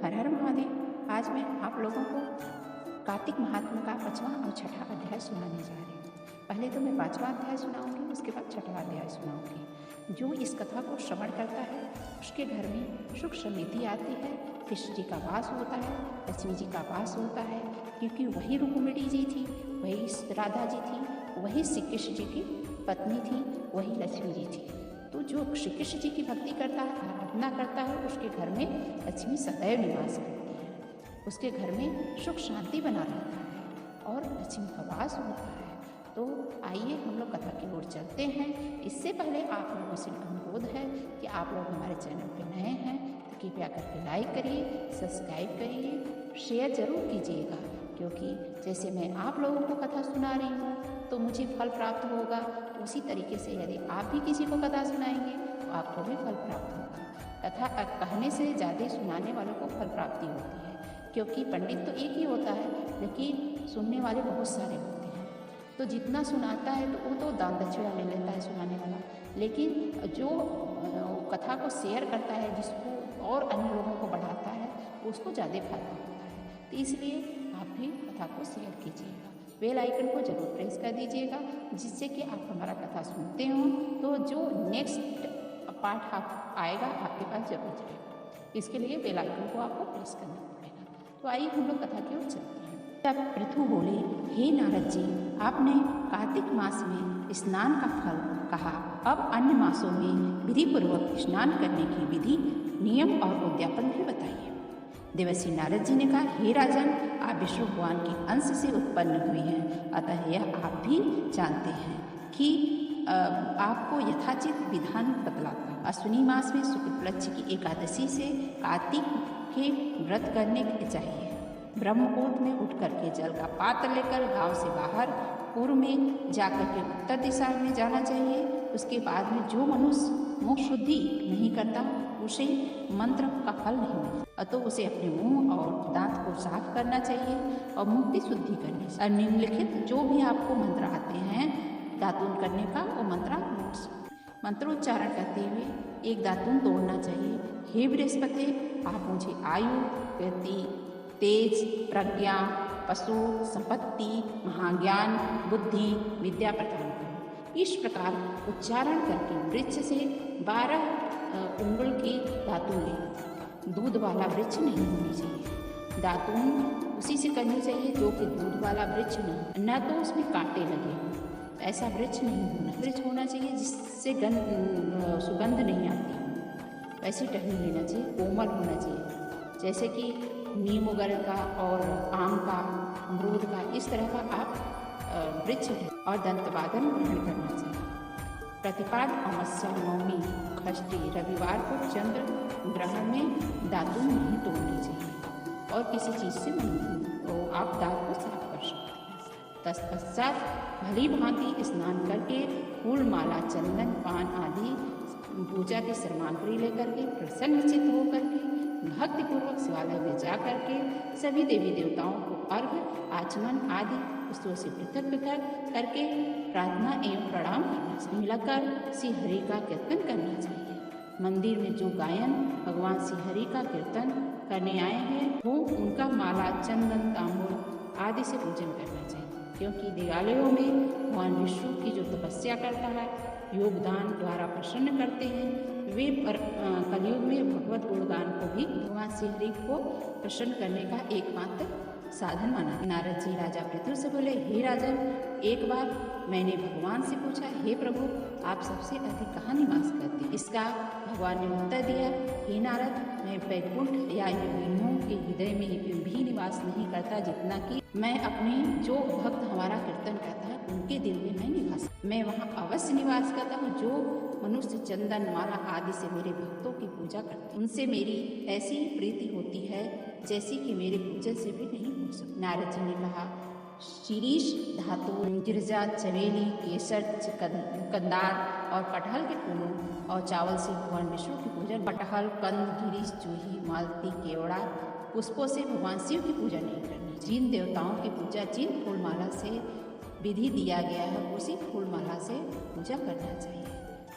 हर हर महादेव। आज मैं आप लोगों को कार्तिक महात्म्य का 5वां और 6ठा अध्याय सुनाने जा रही हूँ। पहले तो मैं 5वां अध्याय सुनाऊंगी, उसके बाद 6ठा अध्याय सुनाऊंगी। जो इस कथा को श्रवण करता है उसके घर में सुख समृद्धि आती है, कृष्ण जी का वास होता है, लक्ष्मी जी का वास होता है, क्योंकि वही रुक्मिणी जी थी, वही राधा जी थी, वही श्री कृष्ण जी की पत्नी थी, वही लक्ष्मी जी थी। तो जो श्री कृष्ण जी की भक्ति करता है, आराधना करता है, उसके घर में लक्ष्मी सदैव निवास करती है, उसके घर में सुख शांति बना रहता है और लक्ष्मी का वास होता है। तो आइए हम लोग कथा की ओर चलते हैं। इससे पहले आप लोगों से अनुरोध है कि आप लोग हमारे चैनल पर नए हैं तो कृपया करके लाइक करिए, सब्सक्राइब करिए, शेयर ज़रूर कीजिएगा, क्योंकि जैसे मैं आप लोगों को कथा सुना रही हूँ तो मुझे फल प्राप्त होगा, उसी तरीके से यदि आप भी किसी को कथा सुनाएंगे तो आपको भी फल प्राप्त होगा। कथा कहने से ज़्यादा सुनाने वालों को फल प्राप्ति होती है, क्योंकि पंडित तो एक ही होता है लेकिन सुनने वाले बहुत सारे होते हैं। तो जितना सुनाता है तो वो तो दान दक्षिणा ले लेता है सुनाने वाला, लेकिन जो कथा को शेयर करता है, जिसको और अन्य लोगों को बढ़ाता है, उसको ज़्यादा फायदा होता है। तो इसलिए आप भी कथा को शेयर कीजिएगा, बेल आइकन को जरूर प्रेस कर दीजिएगा, जिससे कि आप हमारा कथा सुनते हो तो जो नेक्स्ट पार्ट आएगा आपके पास जरूर जाएगा। इसके लिए बेल आइकन को आपको प्रेस करना पड़ेगा। तो आइए हम लोग कथा की ओर चलते हैं। तब पृथु बोले, हे नारद जी, आपने कार्तिक मास में स्नान का फल कहा, अब अन्य मासों में विधि पूर्वक स्नान करने की विधि, नियम और उद्यापन भी बताइए। देवर्षि नारद जी ने कहा, हे राजन, आप विष्णु भगवान के अंश से उत्पन्न हुए हैं, अतः यह आप भी जानते हैं कि आपको यथाचित विधान बतलाता हूँ। अश्विनी मास में शुक्ल पक्ष की एकादशी से कार्तिक के व्रत करने चाहिए। ब्रह्ममुहूर्त में उठ करके जल का पात्र लेकर गांव से बाहर पूर्व में जाकर के उत्तर दिशा में जाना चाहिए। उसके बाद में जो मनुष्य मुख शुद्धि नहीं करता उसे मंत्र का फल नहीं मिलता, तो उसे अपने मुंह और दांत को साफ करना चाहिए और मुख की शुद्धि करनी चाहिए। और निम्नलिखित जो भी आपको मंत्र आते हैं दातून करने का, वो मंत्रोच्चारण करते हुए एक दातून तोड़ना चाहिए। हे बृहस्पति, आप मुझे आयु, कीर्ति, तेज, प्रज्ञा, पशु, संपत्ति, महाज्ञान, बुद्धि, विद्या प्रदान करें। इस प्रकार उच्चारण करके वृक्ष से 12 उंगल की दातून ले। दूध वाला वृक्ष नहीं होनी चाहिए, दातून उसी से करनी चाहिए जो कि दूध वाला वृक्ष नहीं, न तो उसमें कांटे लगे हों, ऐसा वृक्ष नहीं होना। वृक्ष होना चाहिए जिससे सुगंध नहीं आती हो, वैसी टहनी लेना चाहिए, कोमल होना चाहिए, जैसे कि नीम वगैरह का और आम का, अमरूद का, इस तरह का आप वृक्ष और दंतवादन ग्रहण करना चाहिए। प्रतिपाद, अमावस्या, नवमी, षष्ठी, रविवार को चंद्र ग्रहण में दातून नहीं तोड़नी चाहिए और किसी चीज़ से नहीं, तो आप दांत को साफ कर सकते हैं। तत्पश्चात भली भांति स्नान करके फूल, माला, चंदन, पान आदि पूजा की सामग्री लेकर के प्रसन्नचित होकर के भक्तिपूर्वक शिवालय में जा करके सभी देवी देवताओं को अर्घ्य, आचमन आदि पुष्पों से पृथक पृथक करके प्रार्थना एवं प्रणाम करना चाहिए। मिलाकर श्री हरि का कीर्तन करना चाहिए। मंदिर में जो गायन भगवान श्री हरि का कीर्तन करने आए हैं वो उनका माला, चंदन, तांबूल आदि से पूजन करना चाहिए, क्योंकि देवालयों में भगवान विष्णु की जो तपस्या करता है, योगदान द्वारा प्रसन्न करते हैं, वे कलयुग में भगवत गुणगान को भी भगवान श्री हरि को प्रसन्न करने का एकमात्र साधन माना। नारद जी राजा पृथु से बोले, हे राजन, एक बार मैंने भगवान से पूछा, हे प्रभु, आप सबसे अधिक कहाँ निवास करते? इसका भगवान ने उत्तर दिया, हे नारद, मैं वैकुंठ या योगियों के हृदय में भी निवास नहीं करता, जितना कि मैं अपने जो भक्त हमारा कीर्तन करता है उनके दिल में मैं निवास, मैं वहाँ अवश्य निवास करता हूँ। जो मनुष्य चंदन, माला आदि से मेरे भक्तों की पूजा करते हैं, उनसे मेरी ऐसी प्रीति होती है जैसी कि मेरे पूजन से भी नहीं हो सकती। नारद जी ने कहा, शीरीष धातु, गिरजा, चमेली, केसर, कंदार और कटहल के फूलों और चावल से भगवान विष्णु की पूजा। कटहल, कंद, गिरीश, जूही, मालती, केवड़ा पुष्पों से भगवान शिव की पूजा नहीं करनी। जिन देवताओं की पूजा जिन फूलमाला से विधि दिया गया है उसी फूलमाला से पूजा करना चाहिए।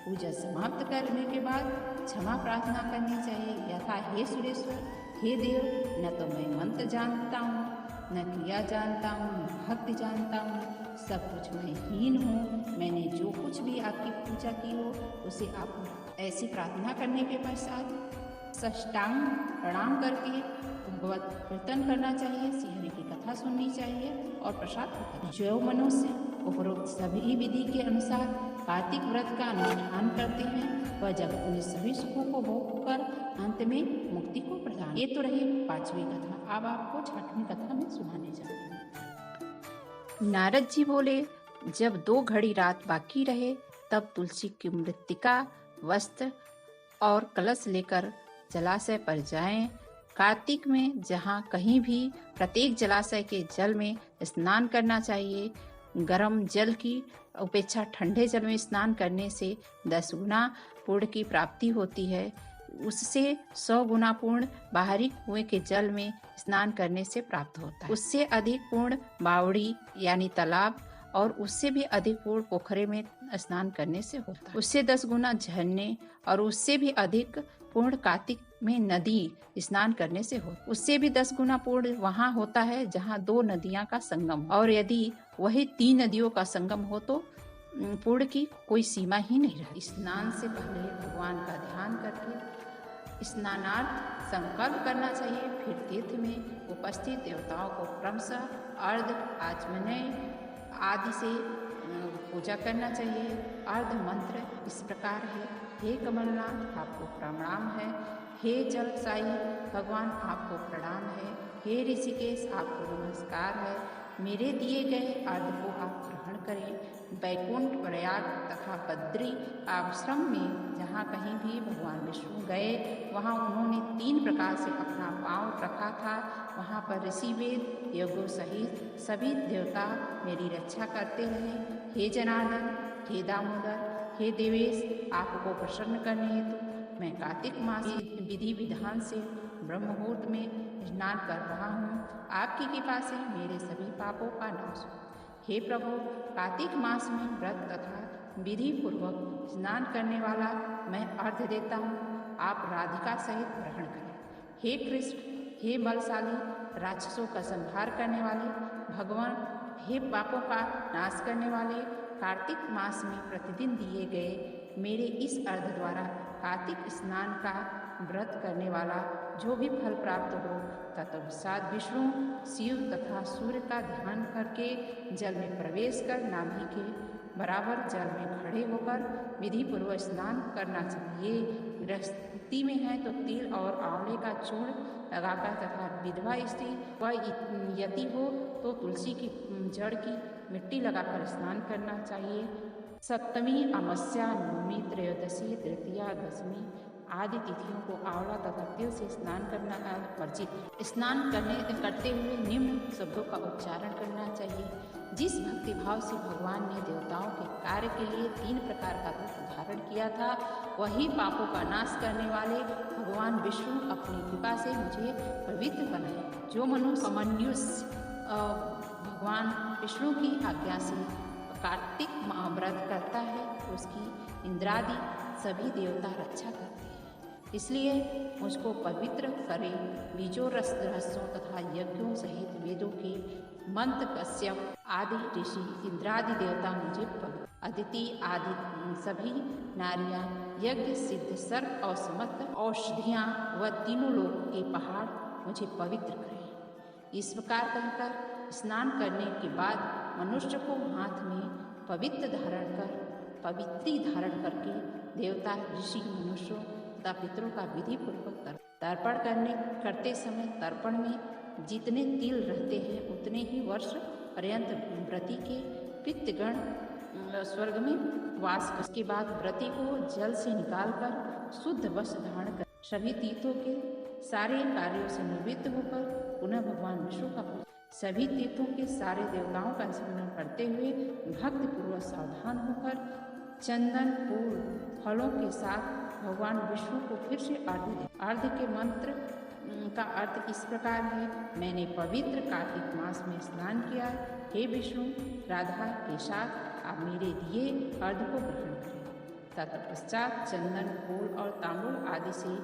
पूजा समाप्त करने के बाद क्षमा प्रार्थना करनी चाहिए, यथा हे सुरेश्वर, हे देव, न तो मैं मंत्र जानता हूँ, न क्रिया जानता हूँ, न भक्ति जानता हूँ, सब कुछ मैं हीन हूँ। मैंने जो कुछ भी आपकी पूजा की हो उसे आप ऐसी प्रार्थना करने के पश्चात साष्टांग प्रणाम करके भगवत कीर्तन करना चाहिए, श्री हरि की कथा सुननी चाहिए और प्रसाद ग्रहण। जो मनुष्य उपरोक्त सभी विधि के अनुसार कार्तिक व्रत का अनुष्ठान करते हैं वह जगत में सभी सुखों को भोग कर अंत में मुक्ति को प्रदान। ये तो रही 5वीं कथा। अब आपको 6वीं कथा में सुनाने जा रही हूँ। नारद जी बोले, जब 2 घड़ी रात बाकी रहे तब तुलसी की मृत्तिका, वस्त्र और कलश लेकर जलाशय पर जाएं। कार्तिक में जहाँ कहीं भी प्रत्येक जलाशय के जल में स्नान करना चाहिए। गर्म जल की अपेक्षा ठंडे जल में स्नान करने से 10 गुना पुण्य की प्राप्ति होती है। उससे 100 गुना पुण्य बाहरी कुएं के जल में स्नान करने से प्राप्त होता है। उससे अधिक पुण्य बावड़ी यानी तालाब और उससे भी अधिक पुण्य पोखरे में स्नान करने से होता है। उससे 10 गुना झरने और उससे भी अधिक पुण्य कार्तिक में नदी स्नान करने से होता है। उससे भी 10 गुना पुण्य वहाँ होता है जहाँ 2 नदियाँ का संगम, और यदि वही 3 नदियों का संगम हो तो पुण्य की कोई सीमा ही नहीं रहती। स्नान से पहले भगवान का ध्यान करके स्नानार्थ संकल्प करना चाहिए। फिर तीर्थ में उपस्थित देवताओं को क्रमशः अर्घ आचमनय आदि से पूजा करना चाहिए। अर्ध मंत्र इस प्रकार है, हे कमलनाथ आपको प्रणाम है, हे जलसाई भगवान आपको प्रणाम है, हे ऋषिकेश आपको नमस्कार है, मेरे दिए गए अर्घ को आप ग्रहण करें। बैकुंठ, प्रयाग तथा बद्री आश्रम में जहाँ कहीं भी भगवान विष्णु गए वहाँ उन्होंने 3 प्रकार से अपना पांव रखा था। वहाँ पर ऋषि वेद यज्ञों सहित सभी देवता मेरी रक्षा करते रहे। हे जनार्दन, हे दामोदर, हे देवेश, आपको प्रसन्न करने हेतु मैं कार्तिक मास विधि विधान से ब्रह्म मुहूर्त में स्नान कर रहा हूँ। आपकी कृपा से मेरे सभी पापों का नाश हो। हे प्रभु, कार्तिक मास में व्रत तथा विधि पूर्वक स्नान करने वाला मैं अर्घ देता हूँ, आप राधिका सहित ग्रहण करें। हे कृष्ण, हे बलशाली राक्षसों का संहार करने वाले भगवान, हे पापों का नाश करने वाले, कार्तिक मास में प्रतिदिन दिए गए मेरे इस अर्घ द्वारा कार्तिक स्नान का व्रत करने वाला जो भी फल प्राप्त हो, तत्पश्चात विष्णु, शिव तथा सूर्य का ध्यान करके जल में प्रवेश कर नाभि के बराबर जल में खड़े होकर विधि पूर्वक स्नान करना चाहिए। गृहस्थी में है तो तिल और आंवले का चूर्ण लगाकर तथा विधवा स्त्री व यति हो तो तुलसी की जड़ की मिट्टी लगाकर स्नान करना चाहिए। सप्तमी, अमावस्या, नवमी, त्रयोदशी, तृतीया, दशमी आदि तिथियों को आंवला तथा तिल से स्नान करना वर्जित। स्नान करते हुए निम्न शब्दों का उच्चारण करना चाहिए। जिस भक्ति भाव से भगवान ने देवताओं के कार्य के लिए 3 प्रकार का रूप धारण किया था, वही पापों का नाश करने वाले भगवान विष्णु अपनी कृपा से मुझे पवित्र बनाए। जो मनुष्य मनुष्य भगवान विष्णु की आज्ञा से कार्तिक व्रत करता है उसकी इंद्रादि सभी देवता रक्षा करते हैं। इसलिए मुझको पवित्र करे। बीजों रहस्यों तथा यज्ञों सहित वेदों के मंत्र कश्यप आदि ऋषि इंद्रादि देवता मुझे पवित्र, अदिति आदि सभी नारियां, यज्ञ सिद्ध सर्प और समस्त औषधियाँ व तीनों लोक के पहाड़ मुझे पवित्र करें। इस प्रकार कहकर स्नान करने के बाद मनुष्य को हाथ में पवित्री धारण करके देवता, ऋषि, मनुष्यों तथा पितरों का विधि पूर्वक तर्पण करते समय तर्पण में जितने तिल रहते हैं उतने ही वर्ष पर्यंत व्रती के पितृगण स्वर्ग में वास कर। उसके बाद व्रती को जल से निकालकर शुद्ध वस्त्र धारण कर सभी तीर्थों के सारे कार्यों से निवृत्त होकर पुनः भगवान विष्णु का सभी तीर्थों के सारे देवताओं का स्मरण करते हुए भक्ति पूर्वक सावधान होकर चंदन, फूल, फलों के साथ भगवान विष्णु को फिर से अर्घ्य दे। अर्घ्य के मंत्र का अर्थ इस प्रकार है, मैंने पवित्र कार्तिक मास में स्नान किया। हे विष्णु, राधा के साथ आप मेरे दिए अर्घ्य को ग्रहण करें। तत्पश्चात चंदन, फूल और तांबूल आदि से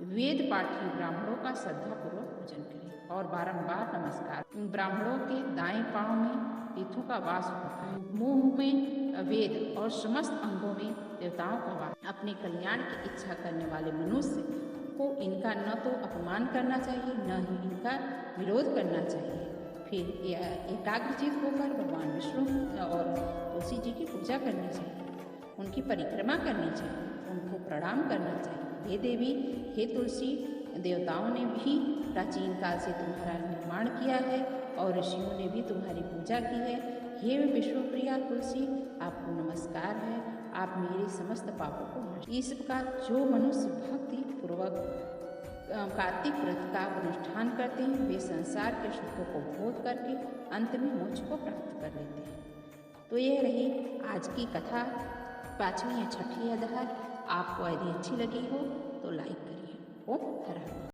वेद पाठी ब्राह्मणों का श्रद्धापूर्वक पूजन करें और बारंबार नमस्कार। ब्राह्मणों के दाएं पांव में तीर्थों का वास होता है, मुंह में वेद और समस्त अंगों में देवताओं का वास। अपने कल्याण की इच्छा करने वाले मनुष्य को इनका न तो अपमान करना चाहिए, न ही इनका विरोध करना चाहिए। फिर एकाग्रचित होकर भगवान विष्णु और तुलसी जी की पूजा करनी चाहिए, उनकी परिक्रमा करनी चाहिए, उनको प्रणाम करना चाहिए। हे देवी, हे तुलसी, देवताओं ने भी प्राचीन काल से तुम्हारा निर्माण किया है और ऋषियों ने भी तुम्हारी पूजा की है। हे विश्वप्रिया तुलसी, आपको नमस्कार है, आप मेरे समस्त पापों को नष्ट। इस प्रकार जो मनुष्य भक्ति पूर्वक कार्तिक व्रत का अनुष्ठान करते हैं वे संसार के सुखों को भोग करके अंत में मोक्ष को प्राप्त कर लेते हैं। तो यह रही आज की कथा, 5वीं या 6वीं अध्याय। आपको यदि अच्छी लगी हो तो लाइक करिए। ओम हर हर।